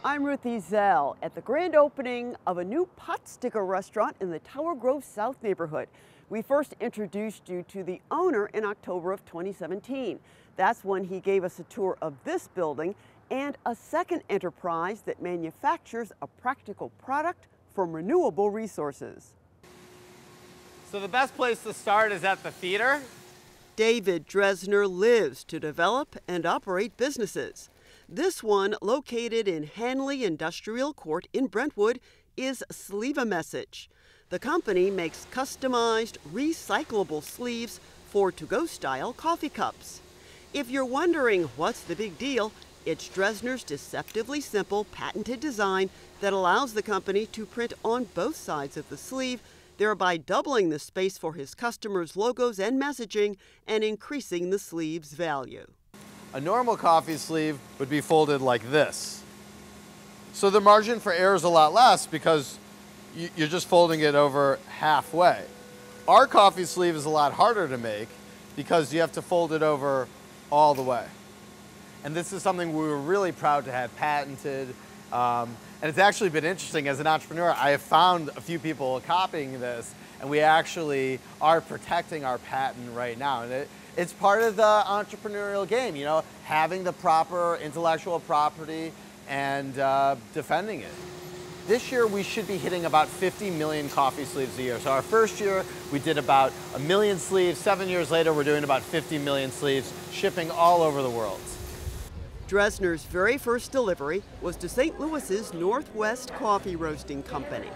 I'm Ruth Ezell at the grand opening of a new pot sticker restaurant in the Tower Grove South neighborhood. We first introduced you to the owner in October of 2017. That's when he gave us a tour of this building and a second enterprise that manufactures a practical product from renewable resources. So the best place to start is at the theater. David Dresner lives to develop and operate businesses. This one, located in Hanley Industrial Court in Brentwood, is Sleeve a Message. The company makes customized, recyclable sleeves for to-go style coffee cups. If you're wondering what's the big deal, it's Dresner's deceptively simple, patented design that allows the company to print on both sides of the sleeve, thereby doubling the space for his customers' logos and messaging and increasing the sleeve's value. A normal coffee sleeve would be folded like this. So the margin for error is a lot less because you're just folding it over halfway. Our coffee sleeve is a lot harder to make because you have to fold it over all the way. And this is something we were really proud to have patented. And it's actually been interesting as an entrepreneur. I have found a few people copying this, and we actually are protecting our patent right now. And it's part of the entrepreneurial game, you know, having the proper intellectual property and defending it. This year, we should be hitting about 50 million coffee sleeves a year. So our first year, we did about 1 million sleeves. 7 years later, we're doing about 50 million sleeves, shipping all over the world. Dresner's very first delivery was to St. Louis's Northwest Coffee Roasting Company.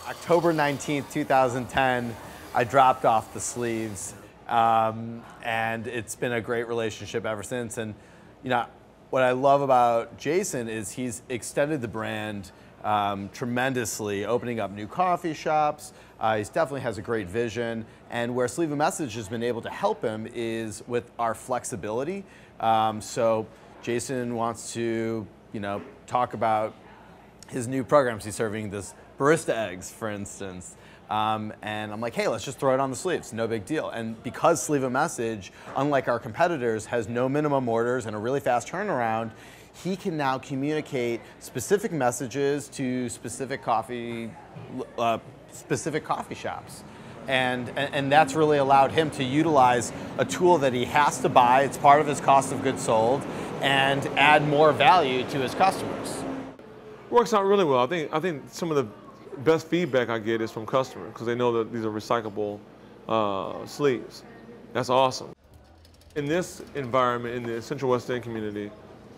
October 19th, 2010, I dropped off the sleeves. And it's been a great relationship ever since. And you know, what I love about Jason is he's extended the brand tremendously, opening up new coffee shops. He definitely has a great vision. And where Sleeve a Message has been able to help him is with our flexibility. So Jason wants to, you know, talk about his new programs. He's serving this barista eggs, for instance. And I'm like, hey, let's just throw it on the sleeves, no big deal. And because Sleeve a Message, unlike our competitors, has no minimum orders and a really fast turnaround, he can now communicate specific messages to specific coffee shops. And that's really allowed him to utilize a tool that he has to buy, it's part of his cost of goods sold, and add more value to his customers. Works out really well. I think some of the best feedback I get is from customers because they know that these are recyclable sleeves. That's awesome. In this environment, in the Central West End community,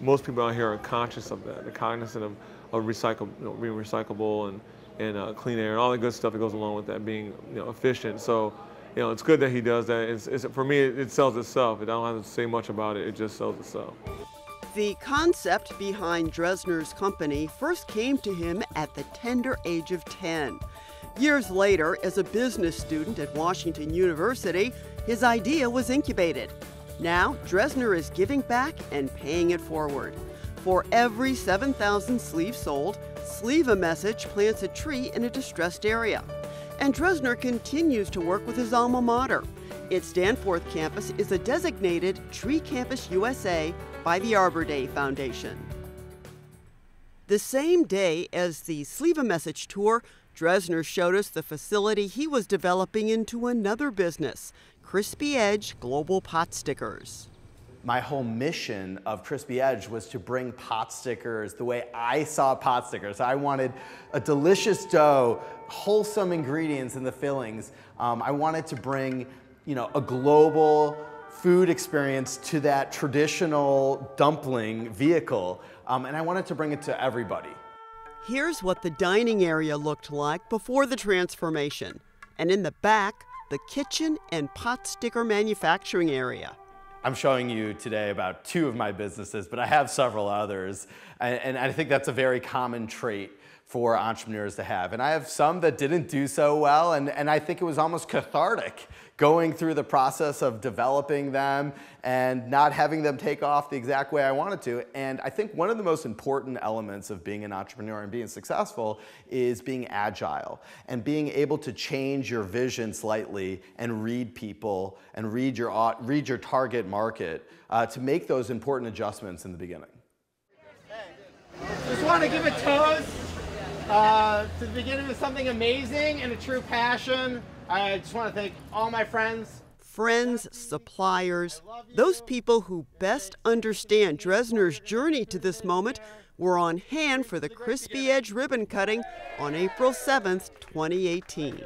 most people out here are conscious of that. They're cognizant of being recyclable and clean air and all the good stuff that goes along with that, being efficient. So it's good that he does that. For me, it sells itself. I don't have to say much about it. It just sells itself. The concept behind Dresner's company first came to him at the tender age of 10. Years later, as a business student at Washington University, his idea was incubated. Now, Dresner is giving back and paying it forward. For every 7,000 sleeves sold, Sleeve a Message plants a tree in a distressed area. And Dresner continues to work with his alma mater. Its Danforth campus is a designated Tree Campus USA by the Arbor Day Foundation. The same day as the Sleeve a Message tour, Dresner showed us the facility he was developing into another business, Crispy Edge Global Pot Stickers. My whole mission of Crispy Edge was to bring pot stickers the way I saw pot stickers. I wanted a delicious dough, wholesome ingredients in the fillings. I wanted to bring, a global food experience to that traditional dumpling vehicle, and I wanted to bring it to everybody. Here's what the dining area looked like before the transformation, and in the back, the kitchen and pot sticker manufacturing area. I'm showing you today about 2 of my businesses, but I have several others, and I think that's a very common trait for entrepreneurs to have. And I have some that didn't do so well, and I think it was almost cathartic going through the process of developing them and not having them take off the exact way I wanted to. And I think one of the most important elements of being an entrepreneur and being successful is being agile and being able to change your vision slightly and read people and read your target market to make those important adjustments in the beginning. Just want to give a toast to the beginning of something amazing and a true passion. I just want to thank all my friends. Friends, suppliers, those people who best understand Dresner's journey to this moment were on hand for the Crispy Edge ribbon cutting on April 7th, 2018.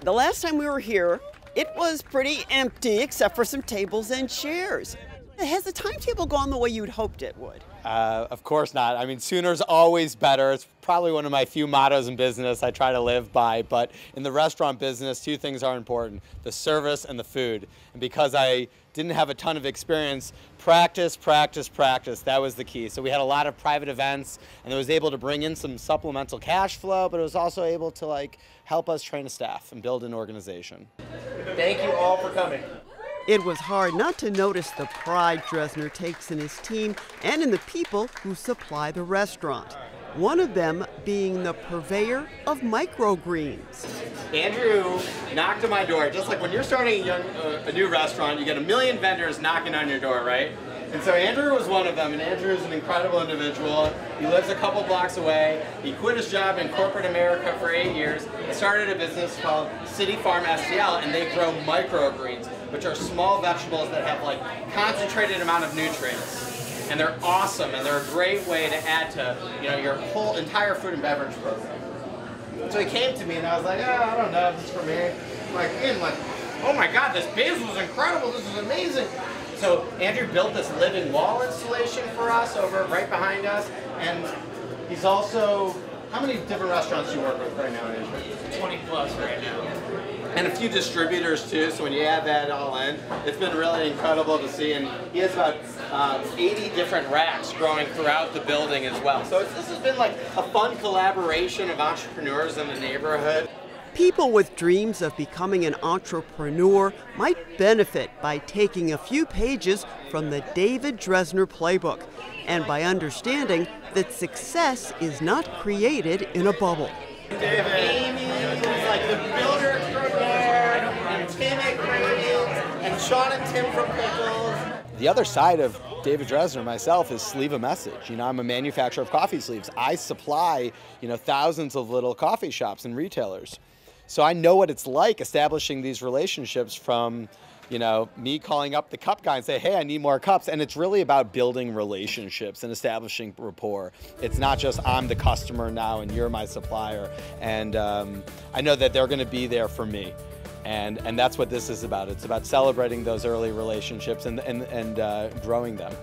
The last time we were here, it was pretty empty except for some tables and chairs. Has the timetable gone the way you'd hoped it would? Of course not. I mean, sooner's always better. It's probably one of my few mottos in business I try to live by. But in the restaurant business, two things are important: the service and the food. And because I didn't have a ton of experience, practice, practice, practice. That was the key. So we had a lot of private events, and it was able to bring in some supplemental cash flow, but it was also able to help us train a staff and build an organization. Thank you all for coming. It was hard not to notice the pride Dresner takes in his team and in the people who supply the restaurant. One of them being the purveyor of microgreens. Andrew knocked on my door. Just like when you're starting a new restaurant, you get a million vendors knocking on your door, right? And so Andrew was one of them, and Andrew is an incredible individual. He lives a couple blocks away. He quit his job in corporate America for 8 years and started a business called City Farm STL, and they grow microgreens, which are small vegetables that have concentrated amount of nutrients. And they're awesome, and they're a great way to add to your whole entire food and beverage program. So he came to me, and I was like, I don't know if this is for me. I'm like, oh my God, this basil is incredible. This is amazing. So Andrew built this living wall installation for us over right behind us, and he's also, how many different restaurants do you work with right now, Andrew? 20 plus right now. And a few distributors too, so when you add that all in, it's been really incredible to see. And he has about 80 different racks growing throughout the building as well. So this has been a fun collaboration of entrepreneurs in the neighborhood. People with dreams of becoming an entrepreneur might benefit by taking a few pages from the David Dresner playbook and by understanding that success is not created in a bubble. David, Amy was the builder extraordinaire, and Tim at Cravings, and Sean and Tim from Pickles. The other side of David Dresner, myself, is sleeve a message. I'm a manufacturer of coffee sleeves. I supply, thousands of little coffee shops and retailers. So I know what it's like establishing these relationships from, me calling up the cup guy and say, hey, I need more cups. And it's really about building relationships and establishing rapport. It's not just I'm the customer now and you're my supplier. And I know that they're going to be there for me. And that's what this is about. It's about celebrating those early relationships and growing them.